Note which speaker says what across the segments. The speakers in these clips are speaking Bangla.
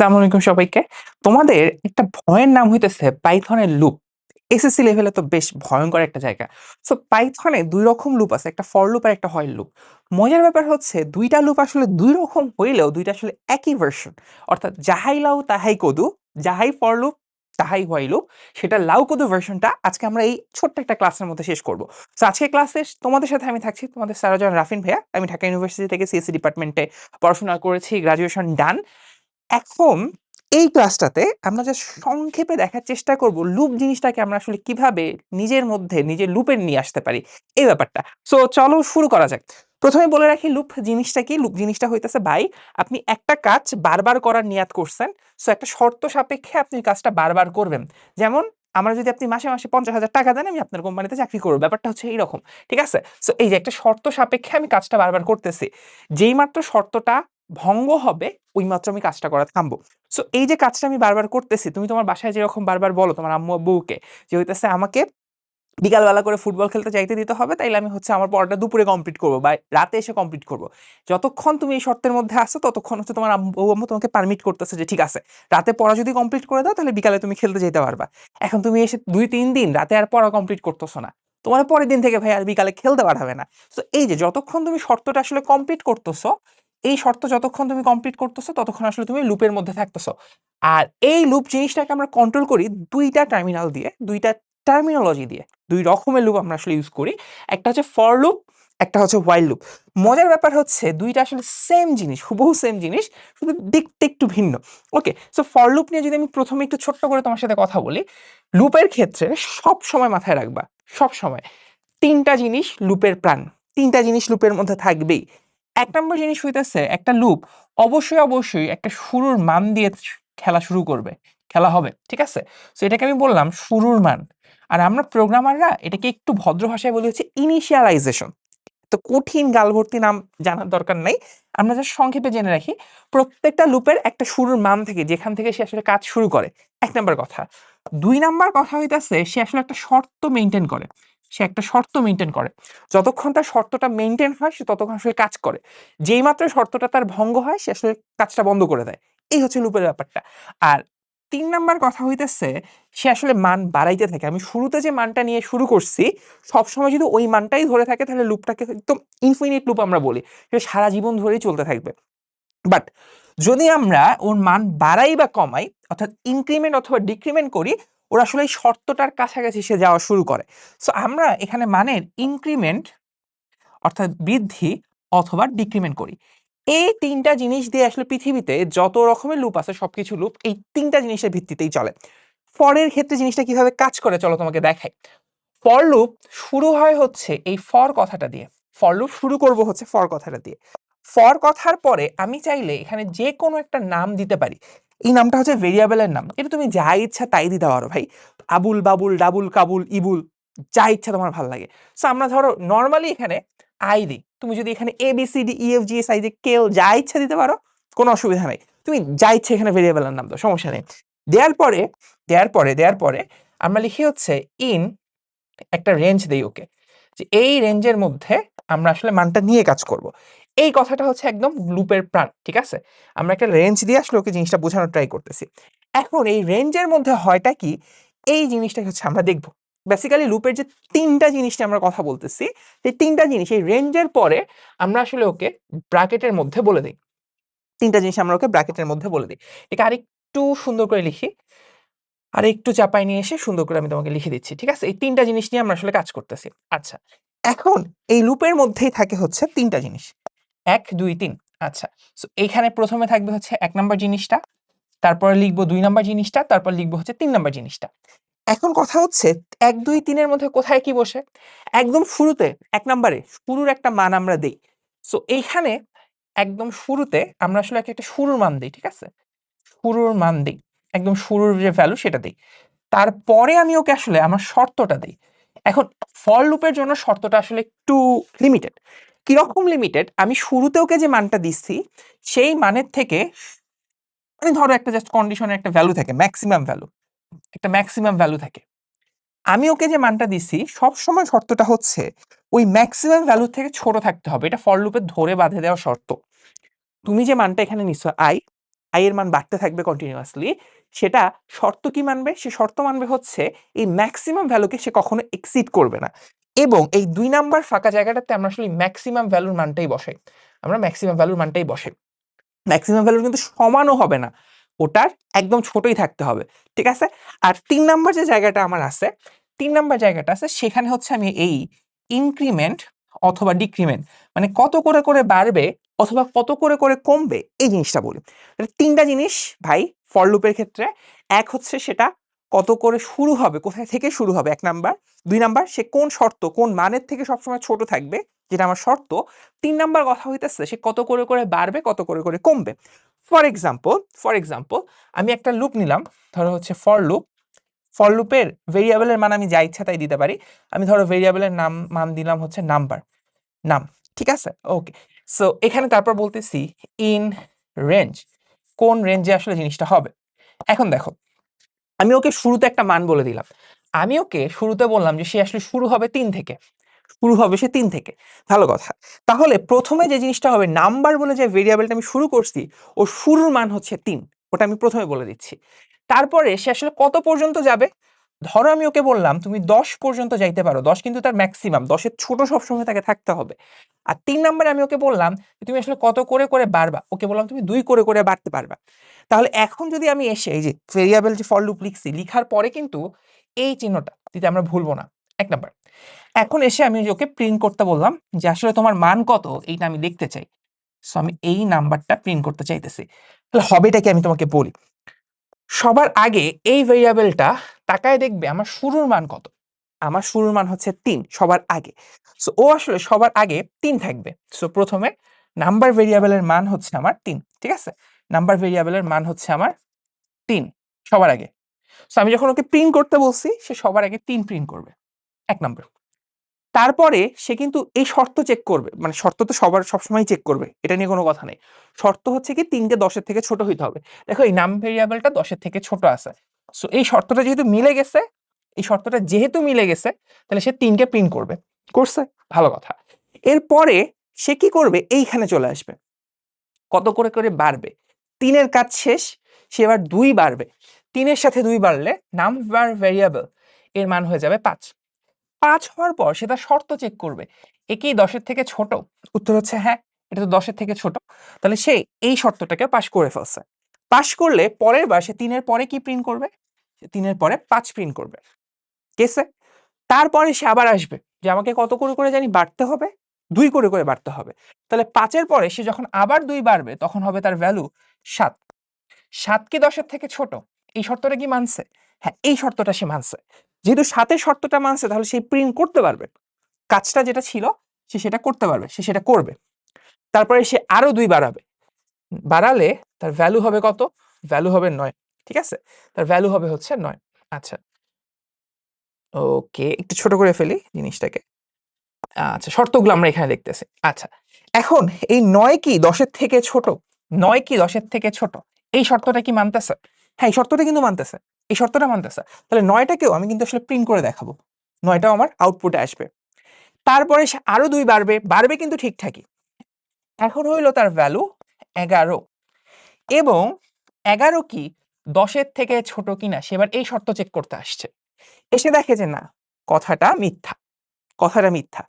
Speaker 1: আসসালামু আলাইকুম সবাইকে। তোমাদের একটা ভয়ের নাম হইতেছে পাইথনের লুপ। এসএসসি লেভেলে তো বেশ ভয়ংকর একটা জায়গা। সো পাইথনে ২ রকম লুপ আছে। একটা ফর লুপ আর একটা হোয়াইল লুপ। মজার ব্যাপার হচ্ছে ২ টা লুপ আসলে ২ রকম হইলেও ২ টা আসলে একই ভার্সন। অর্থাৎ যাহাই লাউ তাহাই কদু, যাহাই ফর লুপ তাহাই হোয়াইল লুপ, সেটা লাউ কদু ভার্সনটা আজকে আমরা এই ছোট্ট একটা ক্লাসের মধ্যে শেষ করব। সো আজকের ক্লাসে তোমাদের সাথে আমি থাকছি তোমাদের সারাজান রাফিন ভাইয়া। আমি ঢাকা ইউনিভার্সিটি থেকে সিএসসি ডিপার্টমেন্টে পড়াশোনা করেছি, গ্র্যাজুয়েশন ডান। এখন এই ক্লাসটাতে আমরা জাস্ট সংক্ষেপে দেখার চেষ্টা করব লুপ জিনিসটাকে আমরা আসলে কিভাবে নিজের মধ্যে নিজের লুপে নিয়ে আসতে পারি এই ব্যাপারটা। সো চলো শুরু করা যাক। প্রথমে বলে রাখি লুপ জিনিসটা কি। লুপ জিনিসটা হইতেছে ভাই, আপনি একটা কাজ বারবার করার নিয়াত করছেন। সো একটা শর্ত সাপেক্ষে আপনি কাজটা বারবার করবেন। যেমন আমার যদি আপনি মাসে মাসে 50,000 টাকা দেন, আমি আপনার কোম্পানিতে চাকরি করবো। ব্যাপারটা হচ্ছে এইরকম, ঠিক আছে? সো এই যে একটা শর্ত সাপেক্ষে আমি কাজটা বারবার করতেছি, যেই মাত্র শর্তটা ভঙ্গ হবে ওই মাত্র আমি কাজটা করা থামবো। সো এই যে কাজটা আমি বারবার করতেছি, তুমি তোমার বাসায় যেরকম বারবার বলো তোমার আম্মু আব্বুকে যে হইতেছে আমাকে বিকালবেলা করে ফুটবল খেলতে যাইতে দিতে হবে, তাইলে আমি হচ্ছে আমার পড়াটা দুপুরে কমপ্লিট করবো বা রাতে এসে কমপ্লিট করবো। যতক্ষণ তুমি এই শর্তের মধ্যে আসো ততক্ষণ হচ্ছে তোমার আম্মু তোমাকে পারমিট করতেছে যে ঠিক আছে, রাতে পড়া যদি কমপ্লিট করে দাও তাহলে বিকালে তুমি খেলতে যেতে পারবা। এখন তুমি এসে ২-৩ দিন রাতে আর পড়া কমপ্লিট করতেছো না, তোমার পরের দিন থেকে ভাই আর বিকালে খেলতে পাঠাবে না। তো এই যে যতক্ষণ তুমি শর্তটা আসলে কমপ্লিট করতেছো, এই শর্ত যতক্ষণ তুমি কমপ্লিট করতেছো ততক্ষণ আসলে তুমি লুপের মধ্যে থাকতেছো। আর এই লুপ জিনিসটাকে আমরা কন্ট্রোল করি দুইটা টার্মিনাল দিয়ে, দুইটা টার্মিনোলজি দিয়ে। ২ রকমের লুপ আমরা আসলে ইউজ করি। একটা হচ্ছে ফর লুপ, একটা হচ্ছে হোয়াইল লুপ। মজার ব্যাপার হচ্ছে ২ টা আসলে সেম জিনিস, হুবহু সেম জিনিস, শুধু দেখতে একটু ভিন্ন। ওকে, সো ফর লুপ নিয়ে যদি আমি প্রথমে একটু ছোট্ট করে তোমার সাথে কথা বলি, লুপের ক্ষেত্রে সবসময় মাথায় রাখবা, সবসময় ৩ টা জিনিস লুপের প্রাণ। ৩ টা জিনিস লুপের মধ্যে থাকবেই। ১ নম্বর জিনিস হইতেছে একটা লুপ অবশ্যই একটা শুরুর মান দিয়ে খেলা শুরু করবে, খেলা হবে। ঠিক আছে? সো এটাকে আমি বললাম শুরুর মান। আর আমরা প্রোগ্রামাররা এটাকে একটু ভদ্র ভাষায় বলি হচ্ছে ইনিশিয়ালাইজেশন। তো কঠিন গালভর্তি নাম জানার দরকার নাই। আমরা জাস্ট সংক্ষেপে জেনে রাখি, প্রত্যেকটা লুপের একটা শুরুর মান থাকে যেখান থেকে সে আসলে কাজ শুরু করে। ১ নাম্বার কথা। ২ নাম্বার কথা হইতাছে সে আসলে একটা শর্ত মেইনটেইন করে। সে একটা শর্ত মেইনটেইন করে। যতক্ষণ তার শর্তটা মেইনটেইন হয় সে ততক্ষণ আসলে কাজ করে। যেই মাত্র শর্তটা তার ভঙ্গ হয় সে আসলে কাজটা বন্ধ করে দেয়। এই হচ্ছে লুপের ব্যাপারটা। আর ৩ নাম্বার কথা হইতেছে সে আসলে মান বাড়াইতে থাকে। আমি শুরুতে যে মানটা নিয়ে শুরু করছি সবসময় যদি ওই মানটাই ধরে থাকে তাহলে লুপটাকে একদম ইনফিনিট লুপ আমরা বলি। সে সারা জীবন ধরেই চলতে থাকবে। বাট যদি আমরা ওর মান বাড়াই বা কমাই, অর্থাৎ ইনক্রিমেন্ট অথবা ডিক্রিমেন্ট করি, ওর আসলে এই শর্তটার কাছাকাছি সে যাওয়া শুরু করে। সো আমরা এখানে মানের ইনক্রিমেন্ট অর্থাৎ বৃদ্ধি অথবা ডিক্রিমেন্ট করি। এই ৩ টা জিনিস দিয়ে আসলে পৃথিবীতে যত রকমের লুপ আছে সবকিছু লুপ এই ৩ টা জিনিসের ভিত্তিতেই চলে। ফর এর ক্ষেত্রে জিনিসটা কিভাবে কাজ করে চলো তোমাকে দেখাই। ফর লুপ শুরু হয় হচ্ছে এই ফর কথাটা দিয়ে। ফর লুপ শুরু করব হচ্ছে ফর কথাটা দিয়ে। ফর কথার পরে আমি চাইলে এখানে যে কোনো একটা নাম দিতে পারি। এই নামটা হচ্ছে ভেরিয়েবলের নাম। এটা তুমি যা ইচ্ছা তাই দিতে পারো ভাই। আবুল, বাবুল, ডাবুল, কাবুল, ইবুল, যা ইচ্ছা তোমার ভাল লাগে। সো আমরা ধরো নরমালি এখানে আই দিই। তুমি যদি এখানে A B C D E F G S I J কেউ যা ইচ্ছা দিতে পারো, কোনো অসুবিধা নাই। তুমি যা ইচ্ছা এখানে ভেরিয়েবলের নাম দাও, সমস্যা নেই। দেওয়ার পরে দেওয়ার পরে আমরা লিখি হচ্ছে ইন একটা রেঞ্জ দেই ওকে, যে এই রেঞ্জের মধ্যে আমরা আসলে মানটা নিয়ে কাজ করব। এই কথাটা হচ্ছে একদম লুপের প্রাণ। ঠিক আছে? আমরা একটা রেঞ্জ দিয়ে আসলে ওকে জিনিসটা বোঝানোর ট্রাই করতেছি। এখন এই রেঞ্জের মধ্যে হয়টা কি, এই জিনিসটা হচ্ছে আমরা দেখব। বেসিক্যালি লুপের যে ৩ টা জিনিস নিয়ে আমরা কথা বলতেছি, সেই ৩ টা জিনিস এই রেঞ্জের পরে আমরা আসলে ওকে ব্র্যাকেটের মধ্যে বলে দেই। ৩ টা জিনিস আমরা ওকে ব্র্যাকেটের মধ্যে বলে দেই। এটাকে আরেকটু সুন্দর করে লিখি। আরেকটু চাপায় নিয়ে এসে সুন্দর করে আমি তোমাকে লিখে দিচ্ছি। ঠিক আছে? এই ৩ টা জিনিস নিয়ে আমরা আসলে কাজ করতেছি। আচ্ছা। এখন এই লুপের মধ্যেই থাকে হচ্ছে ৩ টা জিনিস। ১, ২, ৩। আচ্ছা। সো এইখানে ১ম এ থাকবে হচ্ছে ১ নাম্বার জিনিসটা, তারপরে লিখব ২ নাম্বার জিনিসটা, তারপর লিখব হচ্ছে ৩ নাম্বার জিনিসটা। এখন কথা হচ্ছে ১, ২, ৩ এর মধ্যে কোথায় কি বসে? একদম শুরুতে ১ নাম্বারে শুরুর একটা মান আমরা দেই। সো এইখানে একদম শুরুতে আমরা আসলে একটা শুরুর মান দেই। ঠিক আছে? শুরুর মান দেই। একদম শুরুর যে ভ্যালু সেটা দেই। তারপরে আমি ওকে আসলে আমার শর্তটা দেই। এখন ফর লুপের জন্য শর্তটা আসলে একটু লিমিটেড। কিরকম লিমিটেড? আমি শুরুতে ওকে যে মানটা দিচ্ছি, সেই মানের থেকে মানে ধরো একটা জাস্ট কন্ডিশনের একটা ভ্যালু থাকে, ম্যাক্সিমাম ভ্যালু। একটা ম্যাক্সিমাম ভ্যালু থাকে। আমি ওকে যে মানটা দিছি সবসময় শর্তটা হচ্ছে ওই ম্যাক্সিমাম ভ্যালু থেকে ছোট থাকতে হবে। এটা ফর লুপের ধরে বাঁধে দেওয়া শর্ত। তুমি যে মানটা এখানে নিচ্ছ i, i এর মান বাড়তে থাকবে কন্টিনিউয়াসলি, সেটা শর্ত কি মানবে? সে শর্ত মানবে হচ্ছে এই ম্যাক্সিমাম ভ্যালুকে সে কখনো এক্সিড করবে না। এবং এই 2 নাম্বার ফাঁকা জায়গাটাতে আমরা আসলে ম্যাক্সিমাম ভ্যালুর মানটাই বসাই। আমরা ম্যাক্সিমাম ভ্যালুর মানটাই বসাই। ম্যাক্সিমাম ভ্যালু কিন্তু সমানও হবে না, ওটার একদম ছোটই থাকতে হবে, ঠিক আছে? আর 3 নাম্বার যে জায়গাটা আমার আছে, 3 নাম্বার জায়গাটা আছে, সেখানে হচ্ছে আমি এই ইনক্রিমেন্ট অথবা ডিক্রিমেন্ট, মানে কত করে করে বাড়বে অথবা কত করে করে কমবে, এই জিনিসটা বলি। এটা 3টা জিনিস ভাই ফর লুপের ক্ষেত্রে। এক হচ্ছে সেটা কত করে শুরু হবে, কোথায় থেকে শুরু হবে 1 নাম্বার। 2 নাম্বার সে কোন শর্ত, কোন মানের থেকে সবসময় ছোট থাকবে, যেটা আমার শর্ত। 3 নাম্বার কথা হইতেছে সে কত করে করে বাড়বে, কত করে করে কমবে। ফর এক্সাম্পল আমি একটা লুপ নিলাম, ধরো হচ্ছে ফর লুপ। ফর লুপের ভেরিয়েবলের মান আমি যা ইচ্ছা তাই দিতে পারি। আমি ধরো ভেরিয়েবলের মান দিলাম হচ্ছে নাম, ঠিক আছে? ওকে। সো এখানে তারপর বলতেছি ইন রেঞ্জ, কোন রেঞ্জে আসলে জিনিসটা হবে। এখন দেখো, আমি ওকে শুরুতে একটা মান বলে দিলাম। আমি ওকে শুরুতে বললাম যে সে আসলে শুরু হবে 3 থেকে, শুরু হবে সে 3 থেকে। ভালো কথা। তাহলে প্রথমে যে জিনিসটা হবে, নাম্বার বলে যে ভেরিয়েবলটা আমি শুরু করছি, ও শুরুর মান হচ্ছে 3, ওটা আমি প্রথমে বলে দিচ্ছি। তারপরে সে আসলে কত পর্যন্ত যাবে, ধরো আমি ওকে বললাম তুমি 10 পর্যন্ত যাইতে পারো, 10 কিন্তু তার ম্যাক্সিমাম, 10-এর ছোট সবসময় তাকে থাকতে হবে। আর 3 নম্বরে আমি ওকে বললাম যে তুমি আসলে কত করে করে বাড়বা, ওকে বললাম তুমি 2 করে করে বাড়তে পারবা। তাহলে এখন যদি আমি এসে এই যে ভেরিয়েবল যে ফর লুপ লিখছি, লিখার পরে কিন্তু এই চিহ্নটা দিতে আমরা ভুলবো না, 1 নাম্বার। এখন এসে আমি ওকে প্রিন্ট করতে বললাম যে আসলে তোমার মান কত এইটা আমি দেখতে চাই। সো আমি এই নাম্বারটা প্রিন্ট করতে চাইতেছি। তাহলে হবেটা কি আমি তোমাকে বলি। সবার আগে এই ভেরিয়েবলটা তাকায় দেখবে আমার শুরুর মান কত। আমার শুরুর মান হচ্ছে 3 সবার আগে। সো ও আসলে সবার আগে 3 থাকবে। সো প্রথমে নাম্বার ভেরিয়েবলের মান হচ্ছে আমার 3, ঠিক আছে? নাম্বার ভেরিয়েবলের মান হচ্ছে আমার 3 সবার আগে। সো আমি যখন ওকে প্রিন্ট করতে বলছি, সে সবার আগে 3 প্রিন্ট করবে, 1 নাম্বার। তারপরে সে কিন্তু এই শর্ত চেক করবে, মানে শর্ত তো সবসময় চেক করবে, এটা নিয়ে কোনো কথা নেই। শর্ত হচ্ছে কি 3 কে 10-এর থেকে ছোট হইতে হবে। দেখো এই নাম ভেরিয়েবলটা 10-এর থেকে ছোট আছে। সো এই শর্তটা যেহেতু মিলে গেছে, এই শর্তটা যেহেতু মিলে গেছে, তাহলে সে 3 কে প্রিন্ট করবে। করছে, ভালো কথা। এরপরে সে কি করবে, এইখানে চলে আসবে, কত করে করে বাড়বে। 3-এর কাজ শেষ, সে এবার 2 বাড়বে। 3-এর সাথে 2 বাড়লে নাম্বার ভেরিয়েবল এর মান হয়ে যাবে 5। 5 হওয়ার পর সে তার শর্ত চেক করবে, এ কি 10-এর থেকে ছোট? উত্তর হচ্ছে হ্যাঁ, এটা তো 10-এর থেকে ছোট। তাহলে সে এই শর্তটাকে পাস করে ফেলছে। পাস করলে পরের বার সে 3-এর পরে কি প্রিন্ট করবে? 3-এর পরে 5 প্রিন্ট করবে, কেসে। তারপরে সে আবার আসবে যে আমাকে কত করে করে জানি বাড়তে হবে, 2 করে করে বাড়তে হবে। তাহলে 5-এর পরে সে যখন আবার 2 বাড়বে, তখন হবে তার ভ্যালু 7। 7 কি 10-এর থেকে ছোট? এই শর্তটা কি মানছে? হ্যাঁ, এই শর্তটা সে মানছে। যেহেতু 7-এর শর্তটা মানছে, তাহলে সে প্রিন্ট করতে পারবে। কাজটা যেটা ছিল সে সেটা করতে পারবে, সে সেটা করবে। তারপরে সে আরো 2 বাড়াবে, বাড়ালে তার ভ্যালু হবে কত? ভ্যালু হবে 9, ঠিক আছে? তার ভ্যালু হবে হচ্ছে 9। আচ্ছা, ওকে, একটু ছোট করে ফেলি জিনিসটাকে। আচ্ছা, শর্তগুলো আমরা এখানে দেখতেছি। আচ্ছা, এখন এই 9 কি 10-এর থেকে ছোট? 9 কি 10-এর থেকে ছোট? এই শর্তটা কি মানতেছে? হ্যাঁ, এই শর্তটা কিন্তু মানতেছে, এই শর্তটা মানতেছে। তাহলে 9টাকেও আমি কিন্তু আসলে প্রিন্ট করে দেখাবো, 9টাও আমার আউটপুটে আসবে। তারপরে সে আরো 2 বাড়বে, বাড়বে কিন্তু ঠিকঠাকই। এখন হইলো তার ভ্যালু 11, এবং 11 কি 10-এর থেকে ছোট কিনা সে এবার এই শর্ত চেক করতে আসছে। এসে দেখে যে না, কথাটা মিথ্যা, কথাটা মিথ্যা।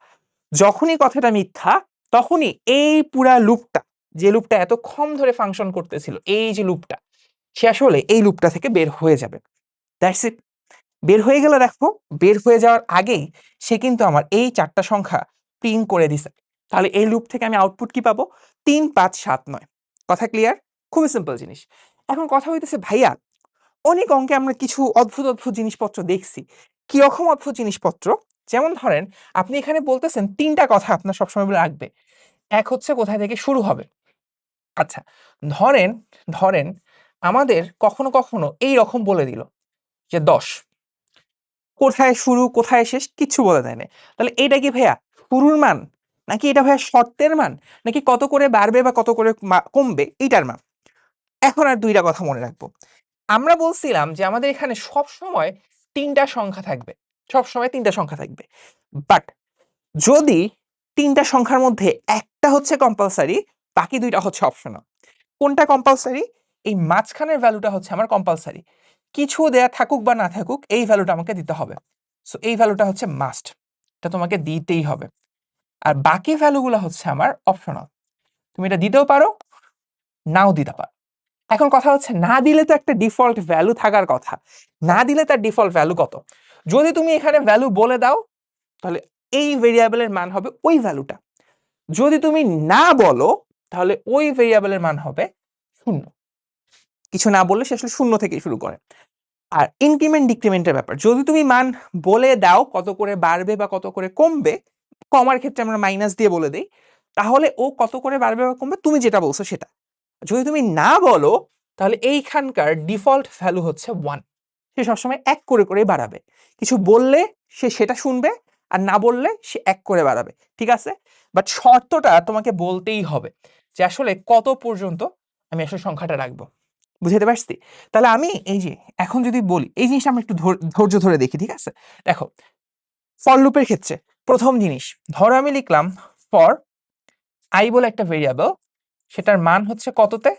Speaker 1: যখনই কথাটা মিথ্যা, তখনই এই পুরা লুপটা, যে লুপটা এতক্ষণ ধরে ফাংশন করতেছিল, এই যে লুপটা, সে আসলে এই লুপটা থেকে বের হয়ে যাবে। That's it. বের হয়ে গেলে দেখো, বের হয়ে যাওয়ার আগেই সে কিন্তু আমার এই 4টা সংখ্যা প্রিন্ট করে দিছে। তাহলে এই লুপ থেকে আমি আউটপুট কি পাবো? 3, 5, 7, 9। কথা ক্লিয়ার? খুবই সিম্পল জিনিস। এখন কথা হইতেছে ভাইয়া, অনেক অঙ্কে আমরা কিছু অদ্ভুত অদ্ভুত জিনিসপত্র দেখছি। কিরকম অদ্ভুত জিনিসপত্র? যেমন ধরেন, আপনি এখানে বলতেছেন 3টা কথা আপনার সবসময় বলে রাখবে। এক হচ্ছে কোথায় থেকে শুরু হবে। আচ্ছা, ধরেন ধরেন আমাদের কখনো কখনো এই রকম বলে দিল যে 10, কোথায় শুরু কোথায় শেষ কিচ্ছু বলে দেয় না। তাহলে এটা কি ভাইয়া শুরুর মান, নাকি এটা ভাইয়া শর্তের মান, নাকি কত করে বাড়বে বা কত করে কমবে এইটার মান? এখন আর 2টা কথা মনে রাখবো। আমরা বলছিলাম যে আমাদের এখানে সব সময় 3টা সংখ্যা থাকবে, সব সময় 3টা সংখ্যা থাকবে। বাট যদি 3টা সংখ্যার মধ্যে একটা হচ্ছে কম্পালসারি, বাকি 2টা হচ্ছে অপশনাল। কোনটা কম্পালসারি? এই মাঝখানের ভ্যালুটা হচ্ছে আমার কম্পালসারি, কিছু দেয়া থাকুক বা না থাকুক এই ভ্যালুটা আমাকে দিতে হবে। সো এই ভ্যালুটা হচ্ছে মাস্ট, এটা তোমাকে দিতেই হবে। আর বাকি ভ্যালুগুলো হচ্ছে আমার অপশনাল, তুমি এটা দিতেও পারো নাও দিতে পারো। এখন কথা হচ্ছে না দিলে তো একটা ডিফল্ট ভ্যালু থাকার কথা, না দিলে তার ডিফল্ট ভ্যালু কত? যদি তুমি এখানে ভ্যালু বলে দাও তাহলে এই ভেরিয়েবলের মান হবে ওই ভ্যালুটা, যদি তুমি না বলো তাহলে ওই ভেরিয়েবলের মান হবে 0। কিছু না বললে সে আসলে 0 থেকে শুরু করে। আর ইনক্রিমেন্ট ডিক্রিমেন্টের ব্যাপার, যদি তুমি মান বলে দাও কত করে বাড়বে বা কত করে কমবে, কমার ক্ষেত্রে আমরা মাইনাস দিয়ে বলে দিই, তাহলে ও কত করে বাড়বে বা কমবে তুমি যেটা বলছো সেটা। যদি তুমি না বলো তাহলে এইখানকার ডিফল্ট ভ্যালু হচ্ছে 1, সে সবসময় 1 করে করে বাড়াবে, কিছু বললে সে সেটা শুনবে আর না বললে সে 1 করে বাড়াবে, ঠিক আছে? বাট শর্তটা তোমাকে বলতেই হবে যে আসলে কত পর্যন্ত আমি আসলে সংখ্যাটা রাখবো, বুঝতে পারছি? তাহলে আমি এই যে এখন যদি বলি এই জিনিসটা আমরা একটু ধৈর্য ধরে দেখি, ঠিক আছে? দেখো ফর লুপের ক্ষেত্রে প্রথম জিনিস, ধরো আমি লিখলাম ফর আই বলে একটা ভেরিয়েবল, সেটার মান হচ্ছে কততে,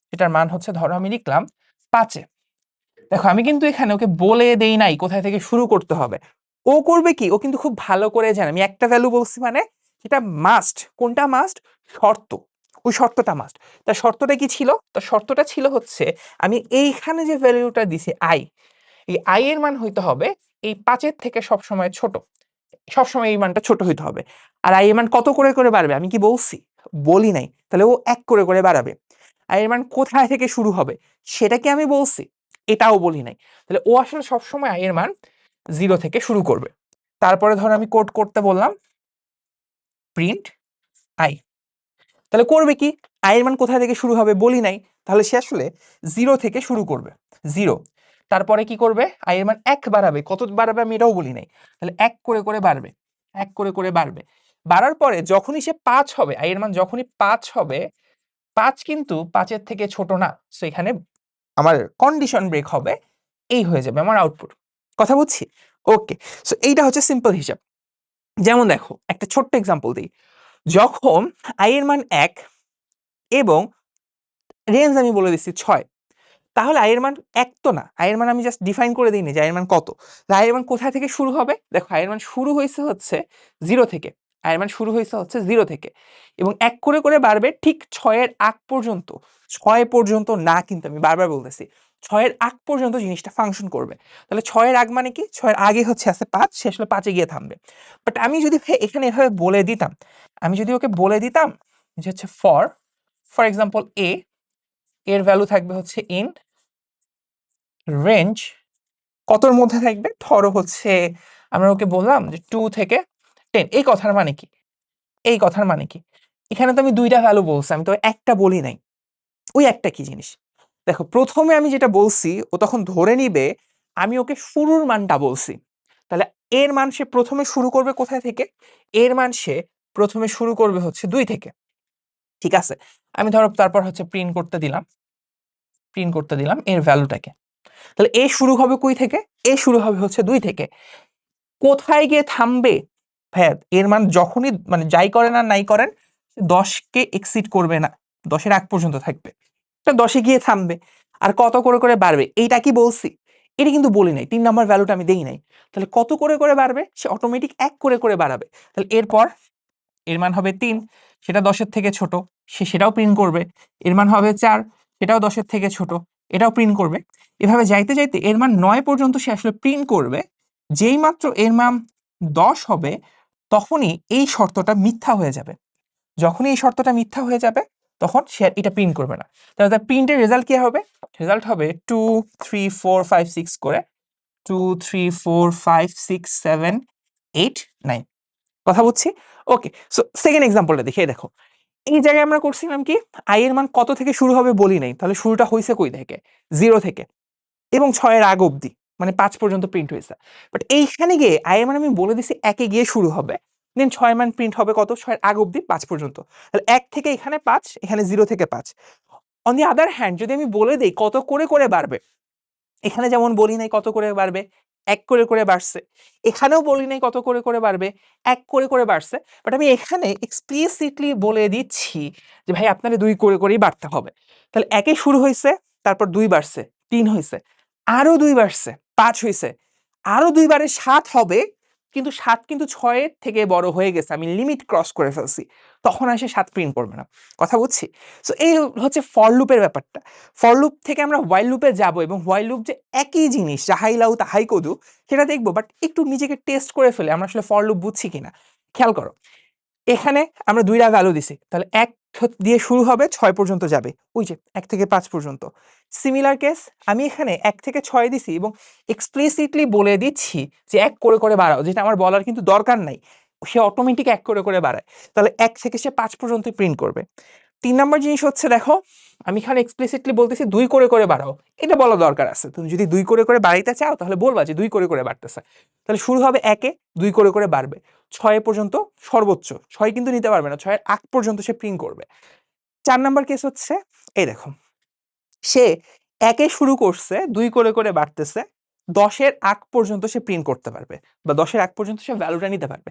Speaker 1: সেটার মান হচ্ছে ধরো আমি লিখলাম 5-এ। দেখো আমি কিন্তু এখানে ওকে বলে দেই নাই কোথায় থেকে শুরু করতে হবে, ও করবে কি, ও কিন্তু খুব ভালো করে জানে আমি একটা ভ্যালু বলছি মানে সেটা মাস্ট, কোনটা মাস্ট, শর্ত, ওই শর্তটা মাস্ট। তার শর্তটা কি ছিল, তার শর্তটা ছিল হচ্ছে আমি এইখানে যে ভ্যালুটা দিছি আই, এই আই এর মান হইতে হবে এই 5-এর থেকে সবসময় ছোট, সবসময় এই মানটা ছোট হইতে হবে। আর আই এর মান কত করে করে বাড়বে আমি কি বলছি, বলি নাই, তাহলে ও 1 করে করে বাড়াবে। আই এর মান কোথায় থেকে শুরু হবে সেটা কি আমি বলছি, এটাও বলি নাই, তাহলে ও আসলে সবসময় আই এর মান 0 থেকে শুরু করবে। তারপরে ধরো আমি কোড করতে বললাম প্রিন্ট আই, তাহলে করবে কি, আই এর মান কোথায় থেকে শুরু হবে বলি নাই, তাহলে সে আসলে 0 থেকে শুরু করবে, 0। তারপরে কি করবে, আই এর মান 1 বাড়াবে, কত বাড়াবে আমি এটাও বলি নাই, তাহলে 1 করে করে বাড়বে, 1 করে করে বাড়বে। বাড়ার পরে যখনই সে 5 হবে, আই এর মান যখনই 5 হবে, 5 কিন্তু 5-এর থেকে ছোট না, সো এখানে আমার কন্ডিশন ব্রেক হবে, এই হয়ে যাবে আমার আউটপুট। কথা বুঝছি? ওকে, সো এইটা হচ্ছে সিম্পল হিসাব। যেমন দেখো একটা ছোট্ট এক্সাম্পল দিই, যখন আই এর মান 1 এবং রেঞ্জ আমি বলে দিচ্ছি 6, তাহলে আই এর মান 1 তো না, আই এর মান আমি জাস্ট ডিফাইন করে দিইনি যে আই এর মান কত। আই এর মান কোথা থেকে শুরু হবে, দেখো আই এর মান শুরু হয়েছে হচ্ছে 0 থেকে, আই এর মান শুরু হয়েছে হচ্ছে 0 থেকে, এবং 1 করে করে বাড়বে ঠিক 6-এর আগ পর্যন্ত, 6 পর্যন্ত না কিন্তু আমি বারবার বলতেছি 6-এর আগ পর্যন্ত জিনিসটা ফাংশন করবে। তাহলে 6-এর আগ মানে কি, 6-এর আগে হচ্ছে আছে 5, সে আসলে 5-এ গিয়ে থামবে। বাট আমি যদি এখানে এভাবে বলে দিতাম, আমি যদি ওকে বলে দিতাম যে হচ্ছে ফর এক্সাম্পল এ এর ভ্যালু থাকবে হচ্ছে ইন রেঞ্জ কতর মধ্যে থাকবে, ধরো হচ্ছে আমরা ওকে বললাম যে 2 থেকে 10, এই কথার মানে কি, এই কথার মানে কি, এখানে তো আমি দুইটা ভ্যালু বলছি, আমি তো একটা বলি নাই, ওই একটা কি জিনিস, দেখো প্রথমে আমি যেটা বলছি ও তখন ধরে নিবে আমি ওকে শুরুর মানটা বলছি, তাহলে এর মান সে প্রথমে শুরু করবে কোথায় থেকে, এর মান সে প্রথমে শুরু করবে হচ্ছে 2 থেকে, ঠিক আছে? আমি ধরো তারপর হচ্ছে প্রিন্ট করতে দিলাম এর ভ্যালুটাকে, তাহলে এ শুরু হবে কই থেকে, এ শুরু হবে হচ্ছে 2 থেকে, কোথায় গিয়ে থামবে, ভ্যাদ এর মান যখনই মানে যাই করেন আর নাই করেন 10-কে এক্সিড করবে না, 10-এর আগ পর্যন্ত থাকবে, তা 10-এ গিয়ে থামবে। আর কত করে করে বাড়বে এইটা কি বলছি, এটা কিন্তু বলি নাই, 3 নাম্বার ভ্যালুটা আমি দেই নাই, তাহলে কত করে করে বাড়বে, সে অটোমেটিক 1 করে করে বাড়াবে। তাহলে এরপর এর মান হবে 3, সেটা 10-এর থেকে ছোট, সে সেটাও প্রিন্ট করবে। এর মান হবে 4, সেটাও 10-এর থেকে ছোট, এটাও প্রিন্ট করবে। এভাবে যাইতে যাইতে এর মান 9 পর্যন্ত সে আসলে প্রিন্ট করবে। যেই মাত্র এর মান 10 হবে তখনই এই শর্তটা মিথ্যা হয়ে যাবে, যখনই এই শর্তটা মিথ্যা হয়ে যাবে তখন সে আর এটা প্রিন্ট করবে না। তাহলে তার প্রিন্টের রেজাল্ট কি হবে, রেজাল্ট হবে 2 3 4 5 6 করে, 2 3 4 5 6 7 8 9, কথা বুঝছি? ওকে, সো সেকেন্ড এক্সাম্পলটা দেখে দেখো, এই জায়গায় আমরা করছিলাম কি, আই এর মান কত থেকে শুরু হবে বলি নাই, তাহলে শুরুটা হয়েছে কই থেকে, 0 থেকে, এবং 6-এর আগ অব্দি মানে 5 পর্যন্ত প্রিন্ট হয়েছে। বাট এইখানে গিয়ে আই এর মান আমি বলে দিছি 1-এ গিয়ে শুরু হবে, দেন 6 মান প্রিন্ট হবে কত, 6-এর আগ অব্দি 5 পর্যন্ত, তাহলে 1 থেকে এখানে 5, এখানে 0 থেকে 5। অন দি আদার হ্যান্ড যদি আমি বলে দেই কত করে করে বাড়বে, এখানে যেমন বলি নাই কত করে বাড়বে, এক করে করে বাড়ছে। এখানেও বলি নাই কত করে করে বাড়বে, এক করে করে বাড়ছে। বাট আমি এখানে এক্সপ্লিসিটলি বলে দিচ্ছি যে ভাই আপনাদের 2 করে করেই বাড়তে হবে। তাহলে একে শুরু হয়েছে, তারপর 2 বাড়ছে, 3 হয়েছে, আরো 2 বাড়ছে, 5 হয়েছে, আরো 2 বারে 7 হবে, কিন্তু 7 কিন্তু 6 এর থেকে বড় হয়ে গেছে, আমি লিমিট ক্রস করে ফেলছি, তখন এসে 7 প্রিন্ট করবে না। কথা বুঝছি? সো এই হচ্ছে ফর লুপের ব্যাপারটা। ফর লুপ থেকে আমরা হোয়াইল লুপে যাব এবং হোয়াইল লুপ যে একই জিনিস যাহাই লাউ তাহাই কদু সেটা দেখবো, বাট একটু নিজেকে টেস্ট করে ফেলে আমরা আসলে ফর লুপ বুঝছি কিনা। খেয়াল করো, এখানে আমরা 2টা ভ্যালু দিছি, তাহলে 1 দিয়ে শুরু হবে, 6 পর্যন্ত যাবে, ওই যে 1 থেকে 5 পর্যন্ত। সিমিলার কেস, আমি এখানে 1 থেকে 6 দিছি এবং এক্সপ্লিসিটলি বলে দিচ্ছি যে 1 করে করে বাড়াও, যেটা আমার বলার কিন্তু দরকার নাই, সে অটোমেটিক 1 করে করে বাড়ায়। তাহলে 1 থেকে সে 5 পর্যন্ত প্রিন্ট করবে। 3 নাম্বার জিনিস হচ্ছে, দেখো আমি এখানে এক্সপ্লিসিটলি বলতেছি 2 করে করে বাড়াও, এটা বলা দরকার আছে। তুমি যদি 2 করে করে বাড়াইতে চাও তাহলে বলবা যে 2 করে করে বাড়তেছে। তাহলে শুরু হবে 1-এ, 2 করে করে বাড়বে, 6 পর্যন্ত সর্বোচ্চ, 6 কিন্তু নিতে পারবে না, 6 এর আগ পর্যন্ত সে প্রিন্ট করবে। 4 নাম্বার কেস হচ্ছে, এই দেখো সে 1-এ শুরু করছে, 2 করে করে বাড়তেছে, 10 এর আগ পর্যন্ত সে প্রিন্ট করতে পারবে বা 10 এর আগ পর্যন্ত সে ভ্যালুটা নিতে পারবে।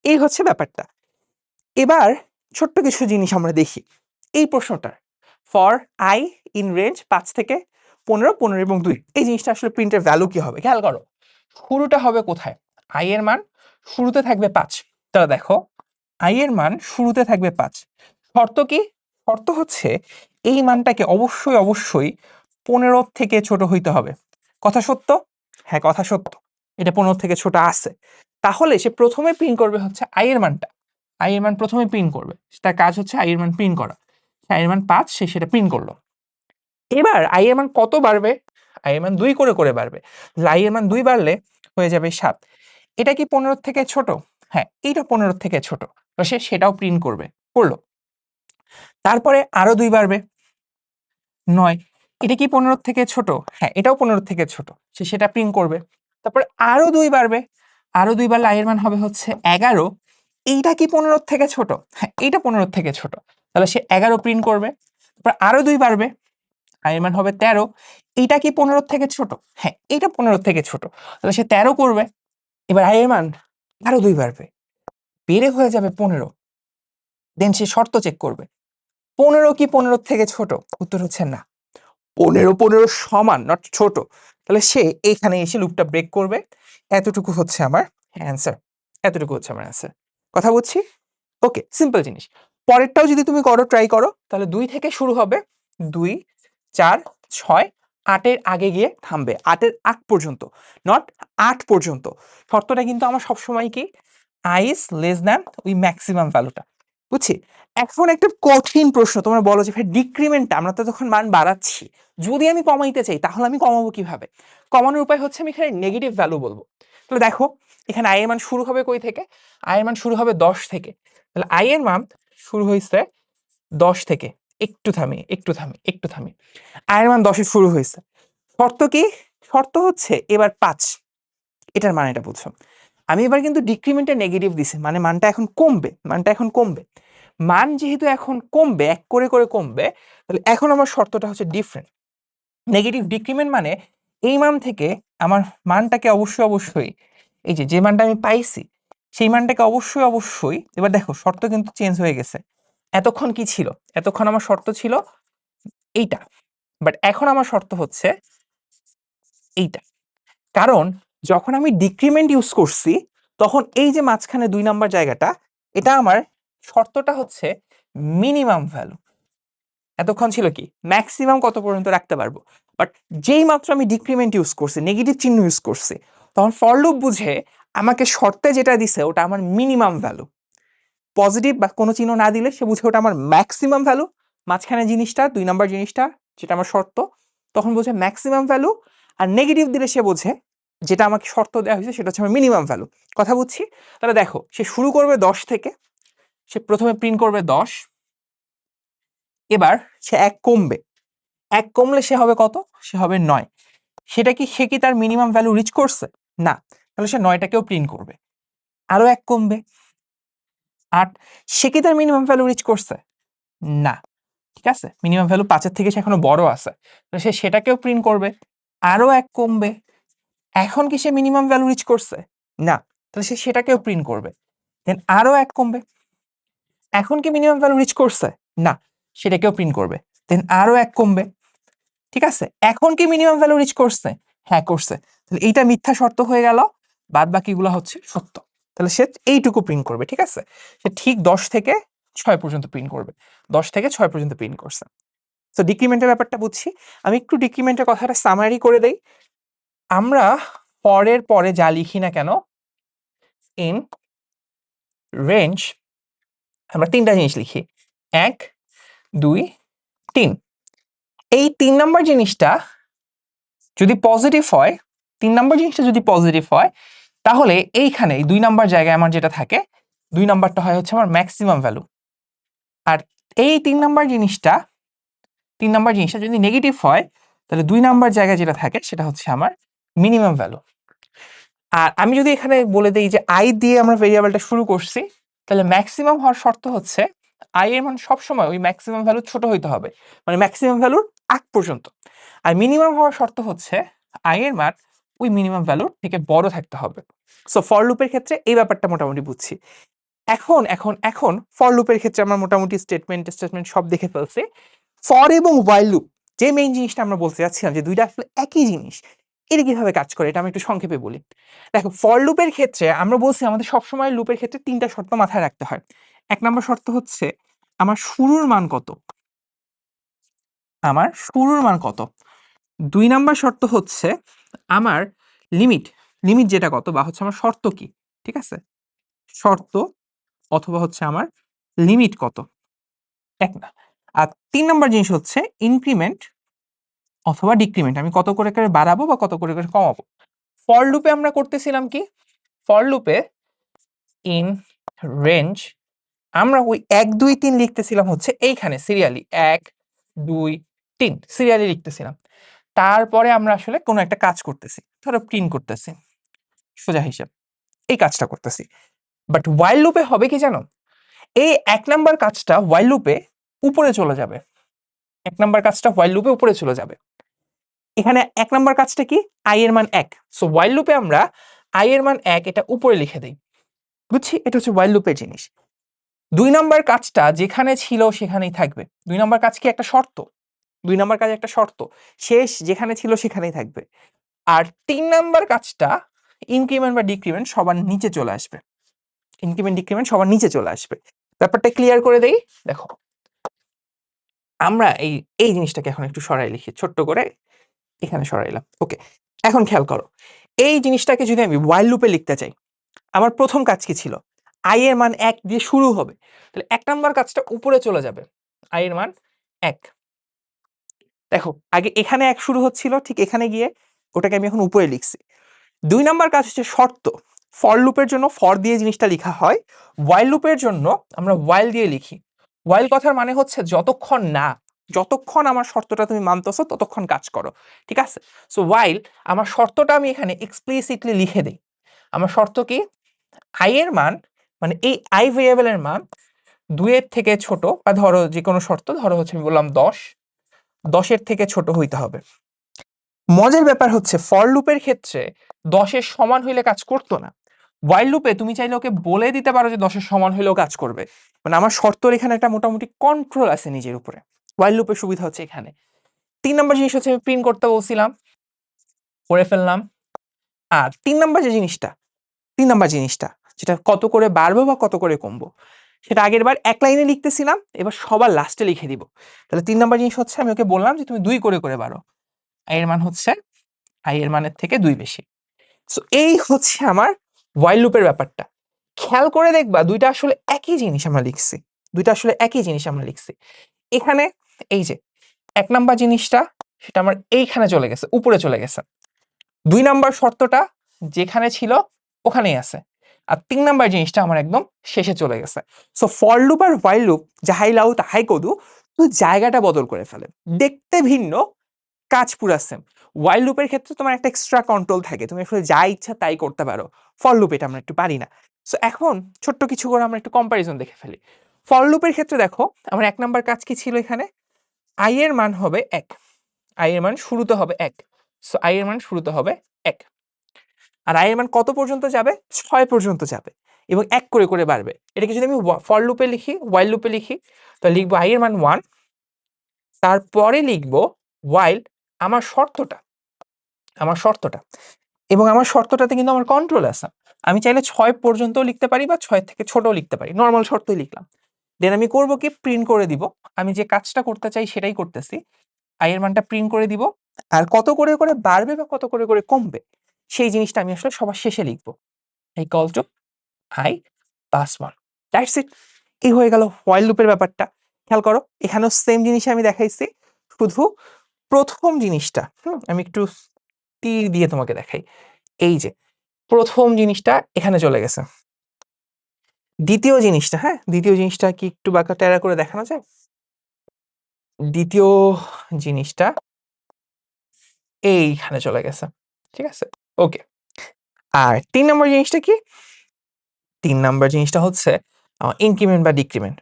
Speaker 1: এই হচ্ছে ব্যাপারটা। এবার ছোট্ট কিছু জিনিস আমরা দেখি এই প্রশ্নটার। ফর আই ইন রেঞ্জ 5 থেকে 15, 15 এবং 2, এই জিনিসটা আসলে প্রিন্টের ভ্যালু কি হবে খেয়াল করো। শুরুটা হবে কোথায়? আই এর মান শুরুতে থাকবে 5। তাহলে দেখো আই এর মান শুরুতে থাকবে 5। শর্ত কি? শর্ত হচ্ছে এই মানটাকে অবশ্যই অবশ্যই 15 থেকে ছোট হইতে হবে। কথা সত্য? হ্যাঁ কথা সত্য, এটা 15 থেকে ছোট আছে। তাহলে সে প্রথমে প্রিন্ট করবে হচ্ছে আই এর মানটা। আই এর মান প্রথমে প্রিন্ট করবে, তার কাজ হচ্ছে আই এর মান প্রিন্ট করা। আই এর মান 5, সে সেটা প্রিন্ট করলো। এবার আই এর মান কত বাড়বে? আই এর মান 2 করে করে বাড়বে। আই এর মান 2 বাড়লে হয়ে যাবে 7। এটা কি 15 থেকে ছোট? হ্যাঁ, এইটা 15 থেকে ছোট, তো সে সেটাও প্রিন্ট করবে, করলো। তারপরে আরো 2 বাড়বে, 9। এটা কি 15 থেকে ছোট? হ্যাঁ, এটাও 15 থেকে ছোট, সে সেটা প্রিন্ট করবে। তারপরে আরো 2 বাড়বে, আরো 2 বাড়লে আই এর মান হবে হচ্ছে 11। এইটা কি 15 থেকে ছোট? হ্যাঁ, এইটা 15 থেকে ছোট, তাহলে সে 11 প্রিন্ট করবে। তারপর আরো 2 বাড়বে, আই এর মান হবে 13। এইটা কি 15 থেকে ছোট? হ্যাঁ, এইটা 15 থেকে ছোট, তাহলে সে 13 করবে। এবার আই এর মান আরো 2 বাড়বে, বেড়ে হয়ে যাবে 15। দেন সে শর্ত চেক করবে, 15 কি 15 থেকে ছোট? উত্তর হচ্ছে না, 15 15 সমান, নট ছোট। তাহলে সে এইখানে এসে লুপটা ব্রেক করবে। এতটুকু হচ্ছে আমার অ্যান্সার, এতটুকু হচ্ছে আমার অ্যান্সার। কথা বুঝছি? ওকে, সিম্পল জিনিস। পরেরটাও যদি তুমি করো, ট্রাই করো, তাহলে 2 থেকে শুরু হবে, 2 4 6 8 এর আগে গিয়ে থামবে, 8 এর আগ পর্যন্ত, নট 8 পর্যন্ত। শর্তটা কিন্তু আমার সবসময় কি, আই ইজ লেস দ্যান ওই ম্যাক্সিমাম ভ্যালুটা। বুঝছি? এখন একটা কঠিন প্রশ্ন, তোমরা বলো যে ভাই ডিক্রিমেন্টটা আমরা তো তখন মান বাড়াচ্ছি, যদি আমি কমাইতে চাই তাহলে আমি কমাবো কিভাবে? কমানোর উপায় হচ্ছে আমি এখানে নেগেটিভ ভ্যালু বলবো। তাহলে দেখো এখানে আই এর মান শুরু হবে কই থেকে? আই এর মান শুরু হবে 10 থেকে। তাহলে আই এর মান শুরু হয়েছে 10 থেকে, একটু থামি একটু থামি একটু থামি, আই এর মান 10 এ শুরু হয়েছে। শর্ত কি? শর্ত হচ্ছে এবার 5, এটার মানেটা বুঝছো। আমি এবার কিন্তু ডিক্রিমেন্টে নেগেটিভ দিছি, মানে মানটা এখন কমবে, মানটা এখন কমবে। মান যেহেতু এখন কমবে, 1 করে করে কমবে, তাহলে এখন আমার শর্তটা হচ্ছে ডিফারেন্ট। নেগেটিভ ডিক্রিমেন্ট মানে এই মান থেকে আমার মানটাকে অবশ্যই অবশ্যই, এই যে যে মানটা আমি পাইছি সেই মানটাকে অবশ্যই অবশ্যই, এবার দেখো শর্ত কিন্তু চেঞ্জ হয়ে গেছে। এতক্ষণ কি ছিল? এতক্ষণ আমার শর্ত ছিল এইটা, বাট এখন আমার শর্ত হচ্ছে এইটা। কারণ যখন আমি ডিক্রিমেন্ট ইউজ করছি তখন এই যে মাঝখানে 2 নাম্বার জায়গাটা, এটা আমার শর্তটা হচ্ছে মিনিমাম ভ্যালু। এতক্ষণ ছিল কি ম্যাক্সিমাম কত পর্যন্ত রাখতে পারবো, বাট যেই মাত্র আমি ডিক্রিমেন্ট ইউজ করছি, নেগেটিভ চিহ্ন ইউজ করছি, তখন ফর লুপ বুঝে আমাকে শর্তে যেটা দিছে ওটা আমার মিনিমাম ভ্যালু। পজিটিভ বা কোনো চিহ্ন না দিলে সে বুঝে ওটা আমার ম্যাক্সিমাম ভ্যালু। মাঝখানে জিনিসটা 2 নাম্বার জিনিসটা যেটা আমার শর্ত, তখন বোঝে ম্যাক্সিমাম ভ্যালু। আর নেগেটিভ দিলে সে বোঝে যেটা আমাকে শর্ত দেওয়া হয়েছে সেটা হচ্ছে আমার মিনিমাম ভ্যালু। কথা বুঝছি? তাহলে দেখো সে শুরু করবে 10 থেকে, সে প্রথমে প্রিন্ট করবে 10। এবার সে 1 কমবে, 1 কমলে সে হবে কত? সে হবে 9। সে কি তার মিনিমাম ভ্যালু রিচ করছে? না, তাহলে সে 9টাকেও প্রিন্ট করবে। আরো 1 কমবে, 8। সে কি তার মিনিমাম ভ্যালু রিচ করছে? না। ঠিক আছে, মিনিমাম ভ্যালু 5 এর থেকে সে এখনো বড় আছে, তো সে সেটাকেও প্রিন্ট করবে। আরো 1 কমবে, এখন কি সে মিনিমাম ভ্যালু রিচ করছে? না, তাহলে সে সেটাকেও প্রিন্ট করবে। দেন আরো 1 কমবে। এখন কি মিনিমাম ভ্যালু রিচ করছে? না, সেটাকেও প্রিন্ট করবে। দেন আরো 1 কমবে। ঠিক আছে, এখন কি মিনিমাম ভ্যালু রিচ করছে? হ্যাঁ করছে। তাহলে এইটা মিথ্যা শর্ত হয়ে গেল, বাদ বাকিগুলো হচ্ছে সত্য। তাহলে সে এইটুকু প্রিন্ট করবে। ঠিক আছে, সে ঠিক 10 থেকে 6 পর্যন্ত প্রিন্ট করবে। 10 থেকে 6 পর্যন্ত প্রিন্ট করছে। তো ডিক্রিমেন্টের ব্যাপারটা বুঝছি। আমি একটু ডিক্রিমেন্টের কথাটা সামারি করে দেই। আমরা পরের পরে যা লিখি না কেন, ইন রেঞ্জ আমরা 3টা জিনিস লিখি, 1 2 3। এই 3 নাম্বার জিনিসটা যদি পজিটিভ হয়, 3 নাম্বার জিনিসটা যদি পজিটিভ হয়, তাহলে এইখানে 2 নাম্বার জায়গায় আমার যেটা থাকে, 2 নাম্বারটা হয় হচ্ছে আমার ম্যাক্সিমাম ভ্যালু। আর এই 3 নাম্বার জিনিসটা যদি নেগেটিভ হয়, তাহলে 2 নাম্বার জায়গায় যেটা থাকে সেটা হচ্ছে আমার মিনিমাম ভ্যালু। আর আমি যদি এখানে বলে দেই যে আই দিয়ে আমরা ভেরিয়েবলটা শুরু করছি, তাহলে ম্যাক্সিমাম হওয়ার শর্ত হচ্ছে আই এর মান সবসময় ওই ম্যাক্সিমাম ভ্যালু ছোট হইতে হবে, মানে ম্যাক্সিমাম ভ্যালুর আগ পর্যন্ত। আর মিনিমাম হওয়ার শর্ত হচ্ছে আই এর মান ওই মিনিমাম ভ্যালুর থেকে বড় থাকতে হবে। সো ফর লুপের ক্ষেত্রে এই ব্যাপারটা মোটামুটি বুঝছি। এখন এখন এখন ফর লুপের ক্ষেত্রে আমরা মোটামুটি স্টেটমেন্ট সব দেখে ফেলছি। ফর এবং হোয়াইল লুপ, যে মেইন জিনিসটা আমরা বলতে চাচ্ছিলাম যে দুইটা আসলে একই জিনিস, এটা কিভাবে কাজ করে এটা আমি একটু সংক্ষেপে বলি। দেখো, ফর লুপের ক্ষেত্রে আমরা বলছি আমাদের সবসময় লুপের ক্ষেত্রে 3টা শর্ত মাথায় রাখতে হয়। 1 নম্বর শর্ত হচ্ছে আমার শুরুর মান কত, আমার শুরুর মান কত। 2 নাম্বার শর্ত হচ্ছে আমার লিমিট, লিমিট যেটা কত, বা হচ্ছে আমার শর্ত কি। ঠিক আছে, শর্ত অথবা হচ্ছে আমার লিমিট কত, এক না। আর 3 নাম্বার জিনিস হচ্ছে ইনক্রিমেন্ট অথবা ডিক্রিমেন্ট, আমি কত করে করে বাড়াবো বা কত করে করে কমাবো। ফর লুপে আমরা করতেছিলাম কি, ফর লুপে ইন রেঞ্জ আমরা ওই 1 2 3 লিখতেছিলাম হচ্ছে এইখানে সিরিয়ালি 1 2 3 সিরিয়ালি লিখতেছিলাম। তারপরে আমরা আসলে কোনো একটা কাজ করতেছি, ধরো প্রিন্ট করতেছি, সোজা হিসাব এই কাজটা করতেছি। বাট ওয়াইল লুপে হবে কি জানো, এই 1 নাম্বার কাজটা ওয়াইল লুপে উপরে চলে যাবে। 1 নাম্বার কাজটা ওয়াইল লুপে উপরে চলে যাবে। এখানে 1 নাম্বার কাজটা কি, আই এর মান 1। সো ওয়াইল লুপে আমরা আই এর মান 1 এটা উপরে লিখে দেই। বুঝছি, এটা হচ্ছে ওয়াইল লুপের জিনিস। 2 নাম্বার কাজটা যেখানে ছিল সেখানেই থাকবে। 2 নাম্বার কাজ কি একটা শর্ত, 2 নাম্বার কাজ একটা শর্ত, শেষ যেখানে ছিল সেখানেই থাকবে। আর 3 নাম্বার কাজটা ইনক্রিমেন্ট বা ডিক্রিমেন্ট সবার নিচে চলে আসবে, ইনক্রিমেন্ট ডিক্রিমেন্ট সবার নিচে চলে আসবে। ব্যাপারটা ক্লিয়ার করে দেই। দেখো, আমরা এই এই জিনিসটাকে এখন একটু সরাই লিখি, ছোট্ট করে এখানে সরাইলাম। ওকে, এখন খেয়াল করো, এই জিনিসটাকে যদি আমি ওয়াইল লুপে লিখতে চাই, আমার প্রথম কাজ কি ছিল, আই এর মান 1 দিয়ে শুরু হবে, তাহলে 1 নাম্বার কাজটা উপরে চলে যাবে, আই এর মান 1। দেখো, আগে এখানে 1 শুরু হচ্ছিল, ঠিক এখানে গিয়ে ওটাকে আমি এখন উপরে লিখছি। 2 নাম্বার কাজ হচ্ছে শর্ত। ফর লুপের জন্য ফর দিয়ে জিনিসটা লেখা হয়, ওয়াইল লুপের জন্য আমরা ওয়াইল দিয়ে লিখি। ওয়াইল কথার মানে হচ্ছে যতক্ষণ না, যতক্ষণ আমার শর্তটা তুমি মানতেছো ততক্ষণ কাজ করো। ঠিক আছে, সো ওয়াইল আমার শর্তটা আমি এখানে এক্সপ্লিসিটলি লিখে দেই। আমার শর্ত কি, আই এর মান, মানে এই আই ভেরিয়েবলের মান 2 এর থেকে ছোট, বা ধরো যে কোনো শর্ত, ধরো হচ্ছে আমি বললাম 10, 10 এর থেকে ছোট হইতে হবে। মজার ব্যাপার হচ্ছে ফর লুপের ক্ষেত্রে 10 এর সমান হইলে কাজ করতো না। ওয়াইল লুপে তুমি চাইলে ওকে বলে দিতে পারো যে 10 এর সমান হইলেও কাজ করবে, মানে আমার শর্তের এখানে একটা মোটামুটি কন্ট্রোল আছে নিজের উপরে। ওয়াইল লুপের সুবিধা হচ্ছে এখানে। 3 নম্বর জিনিস হচ্ছে আমি প্রিন্ট করতে বলছিলাম, করে ফেললাম। আর 3 নম্বর যে জিনিসটা, 3 নম্বর জিনিসটা যেটা কত করে বাড়বো বা কত করে কমবো, সেটা আগের বার 1 লাইনে লিখতেছিলাম, এবার সবার লাস্টে লিখে দিব। তাহলে 3 নম্বর জিনিস হচ্ছে আমি ওকে বললাম যে তুমি 2 করে করে বাড়ো, আই এর মান হচ্ছে আই এর মানের থেকে 2 বেশি। সো এই হচ্ছে আমার ওয়াইল লুপের ব্যাপারটা। খেয়াল করে দেখবা দুইটা আসলে একই জিনিস আমরা লিখছি, দুইটা আসলে একই জিনিস আমরা লিখছি। এখানে এই যে 1 নাম্বার জিনিসটা সেটা আমার এইখানে চলে গেছে, উপরে চলে গেছে। 2 নাম্বার শর্তটা যেখানে ছিল ওখানেই আছে। আর 3 নাম্বার জিনিসটা আমার একদম শেষে চলে গেছে। সো ফর লুপ আর হোয়াইল লুপ যাহাই লাউ তাহাই কদু, তো জায়গাটা বদল করে ফেলে, দেখতে ভিন্ন, কাজ পুরা সেম। ওয়াইল লুপের ক্ষেত্রে তোমার একটা এক্সট্রা কন্ট্রোল থাকে, তুমি আসলে যা ইচ্ছা তাই করতে পারো। ফর লুপ এটা আমরা একটু পারি না। সো এখন ছোট্ট কিছু করে আমরা একটু কম্পারিজন দেখে ফেলি। ফর লুপের ক্ষেত্রে দেখো, আমার 1 নাম্বার কাজ কি ছিল, এখানে আই এর মান হবে 1, আই এর মান শুরুতে হবে 1। সো আই এর মান শুরুতে হবে 1। আর i এর মান কত পর্যন্ত যাবে? 6 পর্যন্ত যাবে এবং 1 করে করে বাড়বে। এটাকে যদি আমি ফর লুপে লিখি, while লুপে লিখি, তো লিখবো i এর মান 1, তারপরে লিখবো while আমার শর্তটা, আমার শর্তটা, এবং আমার শর্তটাতে কিন্তু আমার কন্ট্রোল আছে। আমি চাইলে 6 পর্যন্তও লিখতে পারি বা 6 থেকে ছোটও লিখতে পারি, নরমাল শর্তই লিখলাম। দেন আমি করব কি, প্রিন্ট করে দিব। আমি যে কাজটা করতে চাই সেটাই করতেছি। i এর মানটা প্রিন্ট করে দিব, আর কত করে করে বাড়বে বা কত করে করে কমবে সেই জিনিসটা আমি আসলে সবার শেষে লিখবো। Equal to i plus 1, that's it. এই হয়ে গেল হোয়াইল লুপের ব্যাপারটা। খেয়াল করো, এখানেও সেম জিনিস আমি দেখাইছি, শুধু প্রথম জিনিসটা আমি একটু তীর দিয়ে তোমাকে দেখাই। এই যে প্রথম জিনিসটা এখানে চলে গেছে, দ্বিতীয় জিনিসটা, হ্যাঁ দ্বিতীয় জিনিসটা কি একটু বাঁকা টেরা করে দেখানো যায়? দ্বিতীয় জিনিসটা এইখানে চলে গেছে, ঠিক আছে, ওকে। আর 3 নম্বর জিনিসটা কি? 3 নম্বর জিনিসটা হচ্ছে ইনক্রিমেন্ট বা ডিক্রিমেন্ট।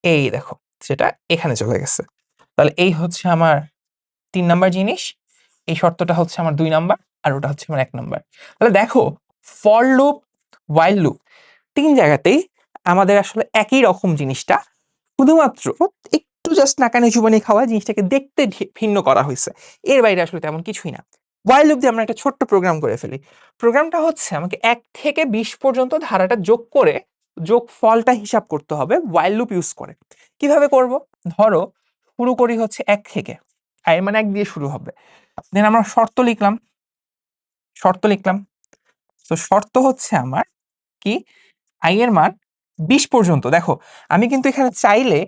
Speaker 1: এই দেখো সেটা এখানে চলে গেছে। তাহলে এই হচ্ছে আমার 3 নাম্বার জিনিস, এই শর্তটা হচ্ছে আমার 2 নাম্বার, আর ওটা হচ্ছে আমার 1 নাম্বার। তাহলে দেখো, ফর লুপ, while লুপ 3 জায়গাতেই আমাদের আসলে একই রকম জিনিসটা, শুধুমাত্র একটু জাস্ট নাকানি চুবানি খাওয়া জিনিসটাকে দেখতে ভিন্ন করা হয়েছে। এর বাইরে আসলে তেমন কিছুই না। while লুপ দিয়ে আমরা একটা ছোট্ট প্রোগ্রাম করে ফেলি। প্রোগ্রামটা হচ্ছে আমাকে 1 থেকে 20 পর্যন্ত ধারাটা যোগ করে যোগফলটা হিসাব করতে হবে while লুপ ইউজ করে। কিভাবে করব? ধরো শুরু করি হচ্ছে 1 থেকে, i এর মান 1 দিয়ে শুরু হবে। দেন আমরা শর্ত লিখলাম, শর্ত লিখলাম। তো শর্ত হচ্ছে আমার কি, i এর মান 20 পর্যন্ত। দেখো আমি কিন্তু এখানে চাইলে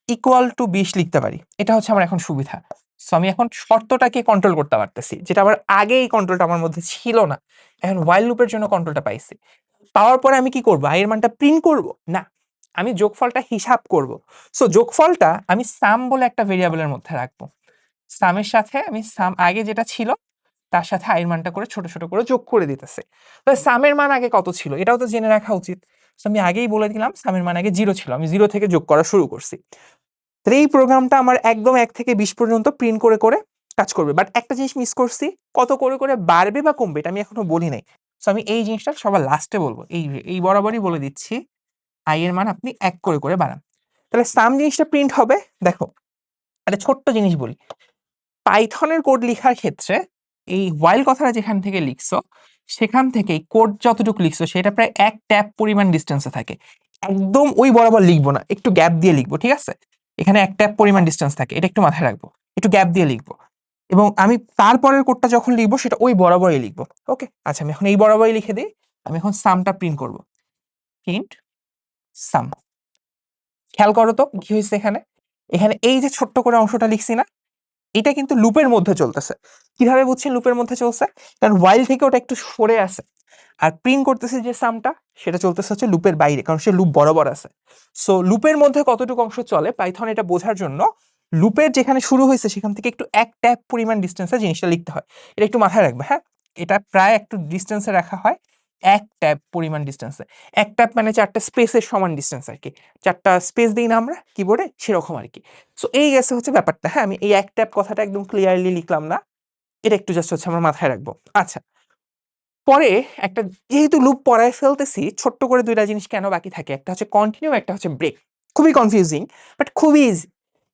Speaker 1: ইকুয়াল টু 20 লিখতে পারি, এটা হচ্ছে আমার এখন সুবিধা। সো আমি এখন শর্তটাকে কন্ট্রোল করতে পারতেছি, যেটা আবার আগে এই কন্ট্রোলটা আমার মধ্যে ছিল না। এখন while লুপের জন্য কন্ট্রোলটা পাইছি। পাওয়ার পরে আমি কি করব? i এর মানটা প্রিন্ট করব না, আমি যোগফলটা হিসাব করব। সো যোগফলটা আমি সাম বলে একটা ভেরিয়েবলের মধ্যে রাখবো। সামের সাথে আমি সাম আগে যেটা ছিল তার সাথে i এর মানটা করে ছোট ছোট করে যোগ করে দিতেছে। তাহলে সামের মান আগে কত ছিল এটাও তো জেনে রাখা উচিত। তো আমি আগেই বলে দিলাম সামের মান আগে 0 ছিল, আমি 0 থেকে যোগ করা শুরু করছি। তো এই প্রোগ্রামটা আমার একদম 1 থেকে 20 পর্যন্ত প্রিন্ট করে করে কাজ করবে। বাট একটা জিনিস মিস করছি, কত করে করে বাড়বে বা কমবে এটা আমি এখনো বলি নাই। সো আমি এই জিনিসটা সবার লাস্টে বলবো। এই বরাবরই বলে দিচ্ছি, i এর মান আপনি 1 করে করে বাড়ান। তাহলে সাম জিনিসটা প্রিন্ট হবে। দেখো একটা ছোট্ট জিনিস বলি, পাইথনের কোড লেখার ক্ষেত্রে এই while কথাটা যেখান থেকে লিখছো সেখান থেকে কোড যতটুকু লিখছো সেটা প্রায় 1 ট্যাব পরিমাণ ডিস্টেন্সে থাকে। একদম ওই বরাবর লিখবো না, একটু গ্যাপ দিয়ে লিখবো, ঠিক আছে? এখানে 1 ট্যাব পরিমাণ ডিস্টেন্স থাকে, এটা একটু মাথায় রাখবো, একটু গ্যাপ দিয়ে লিখবো। এবং আমি তারপরের কোডটা যখন লিখবো সেটা ওই বরাবরই লিখবো। ওকে, আচ্ছা আমি এখন এই বরাবরই লিখে দিই। আমি এখন সামটা প্রিন্ট করব, প্রিন্ট সাম। খেয়াল করো তো কি হয়েছে এখানে। এখানে এই যে ছোট্ট করে অংশটা লিখছি না, এটা কিন্তু লুপের মধ্যে চলতেছে। কিভাবে বুঝছেন লুপের মধ্যে চলছে? কারণ while থেকে ওটা একটু সরে আছে, আর প্রিন্ট করতেছে যে সামটা সেটা চলতেছে হচ্ছে লুপের বাইরে, কারণ সে লুপ বরাবর আছে। সো লুপের মধ্যে কতটুকু অংশ চলে পাইথন এটা বোঝার জন্য লুপের যেখানে শুরু হয়েছে সেখান থেকে একটু 1 ট্যাব পরিমাণ ডিস্টেন্সে জিনিসটা লিখতে হয়। এটা একটু মাথায় রাখবে, হ্যাঁ এটা প্রায় একটু ডিস্টেন্সে রাখা হয়, 1 ট্যাব পরিমাণ ডিস্টেন্সে। 1 ট্যাব মানে 4টা স্পেসের সমান ডিস্টেন্স আর কি, 4টা স্পেস দিই না আমরা কিবোর্ডে সেরকম আর কি। সো এই গেছে হচ্ছে ব্যাপারটা। হ্যাঁ আমি এই 1 ট্যাব কথাটা একদম ক্লিয়ারলি লিখলাম না, এটা একটু জাস্ট হচ্ছে আমরা মাথায় রাখবো। আচ্ছা, পরে একটা, যেহেতু লুপ পড়ায় ফেলতেছি, ছোট্ট করে 2টা জিনিস কেন বাকি থাকে, একটা হচ্ছে কন্টিনিউ, একটা হচ্ছে ব্রেক। খুবই কনফিউজিং বাট খুবই ইজি।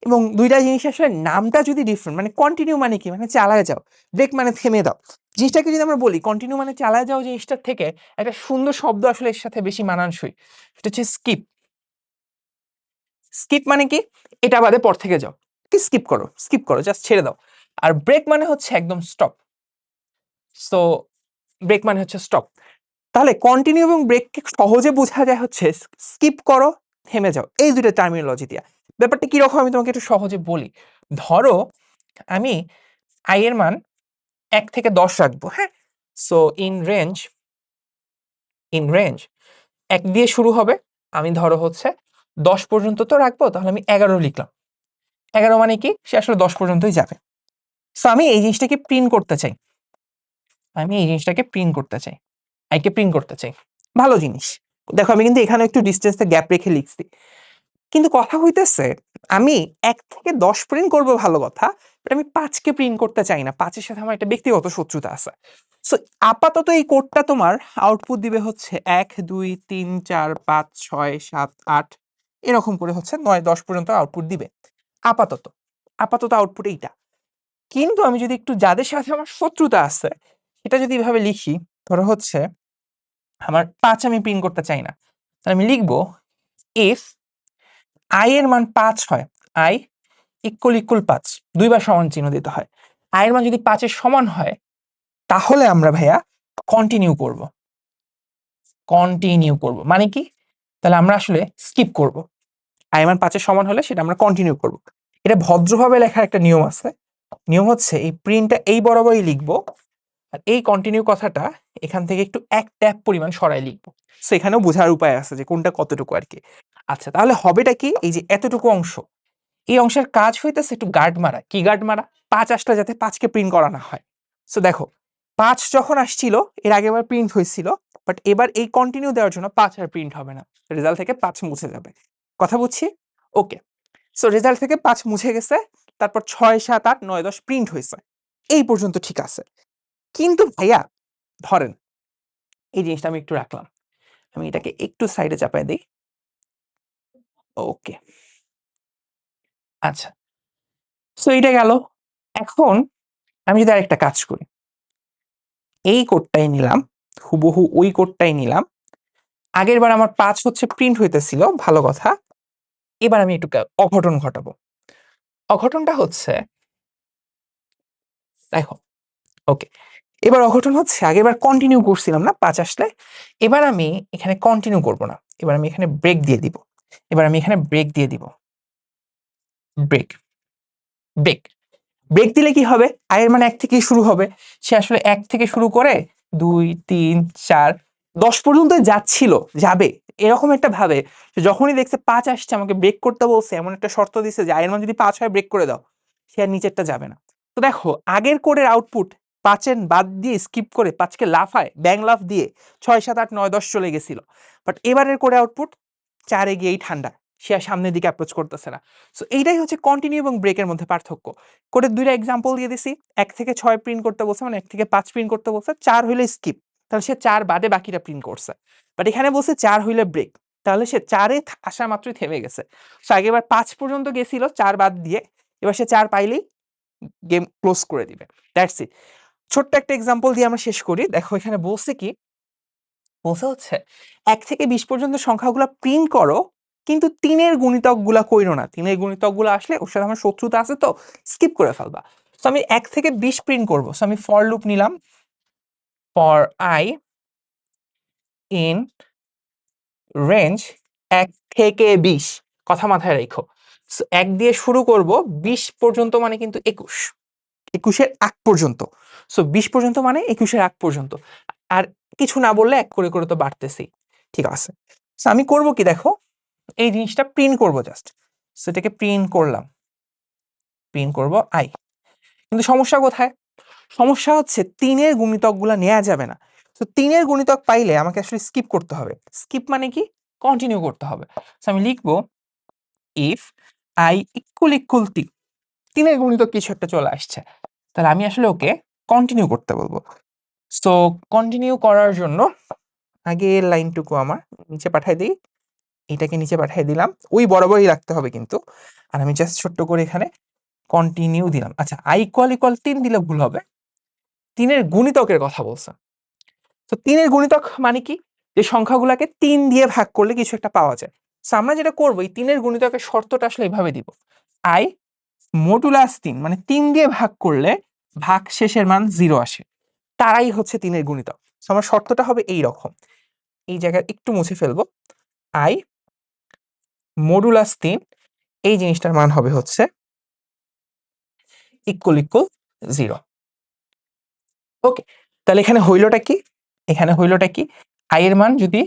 Speaker 1: এবং 2টা জিনিস আসলে নামটা যদি ডিফারেন্ট, মানে কন্টিনিউ মানে কি, মানে চালায় যাও, ব্রেক মানে থেমে দাও। জিনিসটাকে যদি আমরা বলি কন্টিনিউ মানে চালায় যাও, জিনিসটার থেকে একটা সুন্দর শব্দ আসলে এর সাথে বেশি মানানসই, সেটা হচ্ছে স্কিপ। স্কিপ মানে কি, এটা বাদে পর থেকে যাও, কি স্কিপ করো, স্কিপ করো, জাস্ট ছেড়ে দাও। আর ব্রেক মানে হচ্ছে একদম স্টপ। সো ব্রেক মানে হচ্ছে স্টপ। তাহলে কন্টিনিউ এবং ব্রেককে সহজে বোঝা যায় হচ্ছে স্কিপ করো, থেমে যাও, এই 2টা টার্মিনোলজি দিয়া। ব্যাপারটা কিরকম আমি তোমাকে একটু সহজে বলি। ধরো আমি i এর মান 1 থেকে 10 রাখবো, হ্যাঁ। সো ইন রেঞ্জ 1 দিয়ে শুরু হবে, আমি ধরো হচ্ছে 10 পর্যন্ত তো রাখবো, তাহলে আমি 11 লিখলাম। 11 মানে কি, সে আসলে 10 পর্যন্তই যাবে। সো আমি এই জিনিসটাকে প্রিন্ট করতে চাই, আমি এই জিনিসটাকে প্রিন্ট করতে চাই, আইকে প্রিন্ট করতে চাই। ভালো জিনিস, দেখো আমি কিন্তু এখানে একটু ডিস্টেন্সে গ্যাপ রেখে লিখছি। কিন্তু কথা হইতেছে আমি ১ থেকে ১০ প্রিন্ট করব ভালো কথা, বাট আমি ৫ কে প্রিন্ট করতে চাই না। ৫ এর সাথে আমার একটা ব্যক্তিগত শত্রুতা আছে। সো আপাতত এই কোডটা তোমার আউটপুট দিবে হচ্ছে ১, ২, ৩, ৪, ৫, ৬, ৭, ৮ এরকম করে হচ্ছে ৯, ১০ পর্যন্ত আউটপুট দিবে। আপাতত। আপাতত আউটপুট এইটা। কিন্তু আমি যদি একটু যাদের সাথে আমার শত্রুতা আছে, সেটা যদি এভাবে লিখি, ধরো হচ্ছে আমার ৫ আমি প্রিন্ট করতে চাই না। তাহলে আমি লিখব ইফ i এর মান ৫ হয়, i ইকুয়াল ৫, দুইবার সমান চিহ্ন দিতে হয়। i এর মান যদি ৫ এর সমান হয়, তাহলে আমরা ভাইয়া কন্টিনিউ করব। কন্টিনিউ করব মানে কি? তাহলে আমরা আসলে স্কিপ করব। i এর মান ৫ এর সমান হলে সেটা আমরা কন্টিনিউ করব। এটা ভদ্রভাবে লেখার একটা নিয়ম আছে। নিয়ম হচ্ছে এই প্রিন্টটা এই বরাবরই লিখবো, আর এই কন্টিনিউ কথাটা এখান থেকে একটু এক ট্যাব পরিমাণ সরাই লিখবো। সো এখানেও বোঝার উপায় আছে যে কোনটা কতটুকু আর কি। আচ্ছা, তাহলে হবেটা কি? এই যে এতটুকু অংশ, এই অংশের কাজ হইতেছে একটু গার্ড মারা। কি গার্ড মারা? ৫ আসলে যাতে ৫ কে প্রিন্ট করা না হয়। সো দেখো, ৫ যখন আসছিল এর আগেবার প্রিন্ট হয়েছিল, বাট এবার এই কন্টিনিউ দেওয়ার জন্য ৫ আর প্রিন্ট হবে না, রেজাল্ট থেকে ৫ মুছে যাবে। কথা বুঝছি? ওকে। সো রেজাল্ট থেকে ৫ মুছে গেছে, তারপর ৬, ৭, ৮, ৯, ১০ প্রিন্ট হয়েছে। এই পর্যন্ত ঠিক আছে। কিন্তু ভাইয়া ধরেন এই জিনিসটা আমি একটু রাখলাম, আমি এটাকে একটু সাইডে চাপায় দিই। ওকে, আচ্ছা। সো এইটা গেল। এখন আমি যদি আরেকটা কাজ করি, এই কোডটাই নিলাম, হুবহু ওই কোডটাই নিলাম। আগের বার আমার ৫ হচ্ছে প্রিন্ট হইতেছিল, ভালো কথা। এবার আমি একটু অঘটন ঘটাবো। অঘটনটা হচ্ছে, দেখো, ওকে, এবার অঘটন হচ্ছে আগেরবার কন্টিনিউ করছিলাম না ৫ আসলে, এবার আমি এখানে কন্টিনিউ করব না, এবার আমি এখানে ব্রেক দিয়ে দিব। এবার আমি এখানে ব্রেক দিয়ে দিব, ব্রেক, ব্রেক। ব্রেক দিলে কি হবে? i এর মান ১ থেকেই শুরু হবে। সে আসলে ১ থেকে শুরু করে ২, ৩, ৪, ১০ পর্যন্ত যাচ্ছিল, যাবে। এরকম একটা ভাবে যে যখনই দেখছে ৫ আসছে আমাকে ব্রেক করতে বলছে, এমন একটা শর্ত দিছে যে i এর মান যদি ৫ হয় ব্রেক করে দাও। সে আর নিচেরটা যাবে না। তো দেখো আগের কোডের আউটপুট ৫ এর বাদ দিয়ে স্কিপ করে ৫ কে লাফায়, ব্যাং লাফ দিয়ে ৬, ৭, ৮, ৯, ১০ চলে গেছিল। বাট এবারের কোডে আউটপুট ৪ এ গিয়েই ঠান্ডা। সে আর সামনের দিকে অ্যাপ্রোচ করতেছে না। সো এইটাই হচ্ছে কন্টিনিউ এবং ব্রেকের মধ্যে পার্থক্য। কোডের ২টা এক্সাম্পল দিয়ে দিছি। ১ থেকে ৬ প্রিন্ট করতে বলছে, মানে ১ থেকে ৫ প্রিন্ট করতে বলছে। ৪ হইলে স্কিপ, তাহলে সে ৪ বাদে বাকিটা প্রিন্ট করছে। বাট এখানে বলছে ৪ হইলে ব্রেক, তাহলে সে ৪ এ আসা মাত্রই থেমে গেছে। সো আগেরবার ৫ পর্যন্ত গেছিল ৪ বাদ দিয়ে, এবার সে ৪ পাইলেই গেম ক্লোজ করে দিবে। That's it. ছোট্ট একটা এক্সাম্পল দিয়ে আমরা শেষ করি। দেখো এখানে বলছে কি? বলছে হচ্ছে ১ থেকে ২০ পর্যন্ত সংখ্যাগুলা প্রিন্ট করো, কিন্তু ৩ এর গুণিতকগুলা কইরো না। ৩ এর গুণিতকগুলো আসলে ওর সাথে আমার শত্রুতা আছে, তো স্কিপ করে ফেলবা। সো আমি ১ থেকে ২০ প্রিন্ট করব। সো আমি ফর লুপ নিলাম, ফর i ইন রেঞ্জ ১ থেকে ২০, কথা মাথায় রাখো। সো ১ দিয়ে শুরু করব, ২০ পর্যন্ত মানে কিন্তু ২১, ২১ এর আগ পর্যন্ত। সো ২০ পর্যন্ত মানে ২১ এর আগ পর্যন্ত। আর কিছু না বললে এক করে করে তো বাড়তেছেই। ঠিক আছে। সো আমি করব কি দেখো, এই জিনিসটা প্রিন্ট করব জাস্ট। সো এটাকে প্রিন্ট করলাম, প্রিন্ট করব i। কিন্তু সমস্যা কোথায়? সমস্যা হচ্ছে ৩ এর গুণিতকগুলা নেওয়া যাবে না। তো ৩ এর গুণিতক পাইলে আমাকে আসলে স্কিপ করতে হবে। স্কিপ মানে কি? কন্টিনিউ করতে হবে। সো আমি লিখব ইফ i ইকুয়াল ৩, ৩ এর গুণিতক কিছু একটা চলে আসছে, তাহলে আমি আসলে ওকে কন্টিনিউ করতে বলবো। সো কন্টিনিউ করার জন্য আগের লাইনটুকু আমার নিচে পাঠিয়ে দিই, এটাকে নিচে পাঠিয়ে দিলাম, ওই বরাবরই রাখতে হবে কিন্তু। আর আমি জাস্ট ছোট্ট করে এখানে কন্টিনিউ দিলাম। আচ্ছা, i ইকুয়াল ৩ দিলে ভুল হবে, ৩ এর গুণিতকের কথা বলছে। তো ৩ এর গুণিতক মানে কি? যে সংখ্যাগুলোকে ৩ দিয়ে ভাগ করলে কিছু একটা পাওয়া যায়। সো আমরা যেটা করবো, এই ৩ এর গুণিতকের শর্তটা আসলে এভাবে দিব, i মডুলাস ৩, মানে ৩ দিয়ে ভাগ করলে ভাগ শেষের মান 0 আসে, তারাই হচ্ছে ৩ এর গুণিতক। সো আমার শর্তটা হবে এই রকম, এই জায়গায় একটু মুছে ফেলবো, i মডুলাস ৩, এই জিনিসটার মান হবে হচ্ছে ইকুয়াল 0। ওকে, তাহলে এখানে হইলটা কি? এখানে হইলটা কি? i এর মান যদি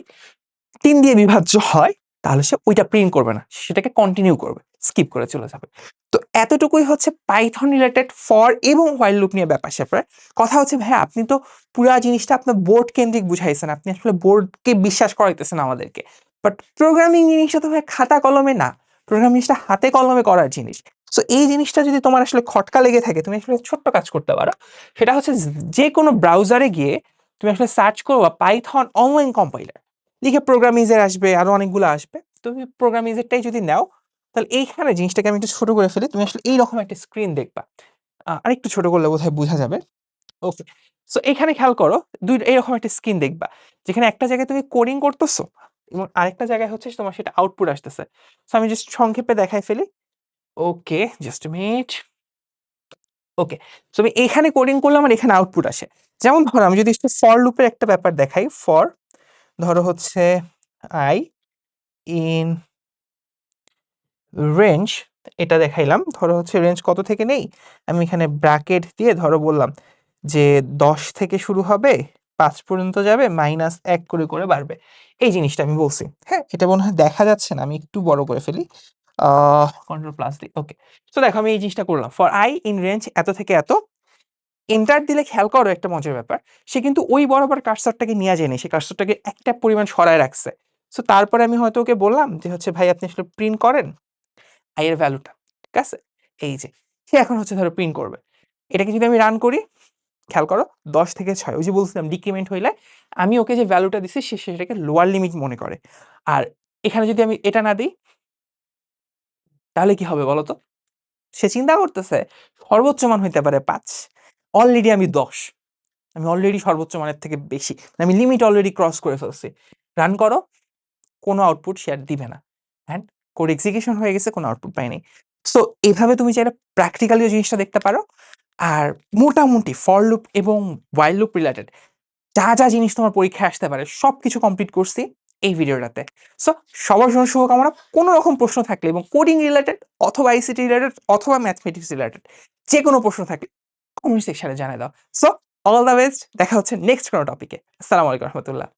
Speaker 1: ৩ দিয়ে বিভাজ্য হয়, তাহলে সে ওইটা প্রিন্ট করবে না, সেটাকে কন্টিনিউ করবে, স্কিপ করে চলে যাবে। তো এতটুকুই হচ্ছে পাইথন রিলেটেড ফর এবং হোয়াইল লুপ নিয়ে ব্যাপার স্যাপার। কথা হচ্ছে ভাই আপনি তো পুরা জিনিসটা আপনার বোর্ড কেন্দ্রিক বুঝাইছেন, আপনি আসলে বোর্ডকে বিশ্বাস করাইতেছেন আমাদেরকে, বাট প্রোগ্রামিং জিনিসটা তো ভাই খাতা কলমে না। প্রোগ্রামিং জিনিসটা হাতে কলমে করার জিনিস। সো এই জিনিসটা যদি তোমার আসলে খটকা লেগে থাকে, তুমি আসলে ছোট্ট কাজ করতে পারো। সেটা হচ্ছে যেকোনো ব্রাউজারে গিয়ে তুমি আসলে সার্চ করবা পাইথন অনলাইন কম্পাইলার। লিখে প্রোগ্রামিজের আসবে, আরো অনেকগুলো আসবে। তুমি প্রোগ্রামিজেরটাই যদি নাও, তাহলে এইখানে জিনিসটাকে আমি একটু ছোট করে ফেলি। তুমি আসলে এইরকম একটা স্ক্রিন দেখবা। আরেকটু ছোট করলে বোধহয় বোঝা যাবে। ওকে। সো এখানে খেয়াল করো, এরকম একটা স্ক্রিন দেখবা। যেখানে একটা জায়গায় তুমি কোডিং করতেছো এবং আরেকটা জায়গায় হচ্ছে তোমার সেটা আউটপুট আসতেছে। সো আমি জাস্ট সংক্ষেপে দেখাই ফেলি। Okay, just a minute. Okay. So আমি এখানে কোডিং করলাম আর এখানে আউটপুট আসে। যেমন ধরো আমি যদি একটু ফর লুপের একটা ব্যাপার দেখাই, ফর ধরো হচ্ছে i in রেঞ্জ, এটা দেখাইলাম। ধরো হচ্ছে রেঞ্জ কত থেকে নেই? আমি এখানে ব্র্যাকেট দিয়ে ধরো বললাম যে ১০ থেকে শুরু হবে, ৫ পর্যন্ত যাবে, -১ করে করে বাড়বে। এই জিনিসটা আমি বলছি। হ্যাঁ? এটা মনে হয় দেখা যাচ্ছে না। আমি একটু বড় করে ফেলি। কন্ট্রোল প্লাস দিই। ওকে। সো দেখো আমি এই জিনিসটা করলাম। ফর i ইন রেঞ্জ এত থেকে এত। এন্টার দিলে খেয়াল করো একটা মজার ব্যাপার। সে কিন্তু ওই বরাবর কার্সরটাকে নিয়ে যায়নি। সে কার্সরটাকে একটা পরিমাণ সরায় রাখছে। সো তারপরে আমি হয়তো ওকে বললাম যে হচ্ছে, "ভাই আপনি আসলে প্রিন্ট করেন i এর ভ্যালুটা।" ঠিক আছে? এই যে। সে এখন হচ্ছে ধরো প্রিন্ট করবে। এটাকে যদি আমি রান করি, খেয়াল করো ১০ থেকে ৬ ওই যে বলছিলাম ডিক্রিমেন্ট হইলে আমি ওকে যে ভ্যালুটা দিছি সে সেটাকে লোয়ার লিমিট মনে করে। আর এখানে যদি আমি এটা না দেই, তাহলে কি হবে বলো তো? সে চিন্তা করতেছে সর্বোচ্চ মান হইতে পারে ৫। অলরেডি আমি ১০। আমি অলরেডি সর্বোচ্চ মানের থেকে বেশি। আমি লিমিট অলরেডি ক্রস করে ফেলছি। রান করো, কোনো আউটপুট সে আর দিবে না। অ্যান্ড কোড এক্সিকিউশন হয়ে গেছে, কোনো আউটপুট পাইনি। সো এভাবে তুমি চাইলে প্র্যাকটিক্যালিও জিনিসটা দেখতে পারো। আর মোটামুটি ফর লুপ এবং হোয়াইল লুপ রিলেটেড যা জিনিস তোমার পরীক্ষায় আসতে পারে সবকিছু কমপ্লিট করছি এই ভিডিওটাতে। সো সবার জন্য শুভকামনা। কোনো রকম প্রশ্ন থাকলে এবং কোডিং রিলেটেড অথবা আইসিটি রিলেটেড অথবা ম্যাথমেটিক্স রিলেটেড যেকোনো প্রশ্ন থাকলে কমেন্ট সেকশনে জানায় দাও। So all the best. দেখা হচ্ছে নেক্সট কোনো টপিকে। আসসালামু আলাইকুম রহমতুল্লাহ।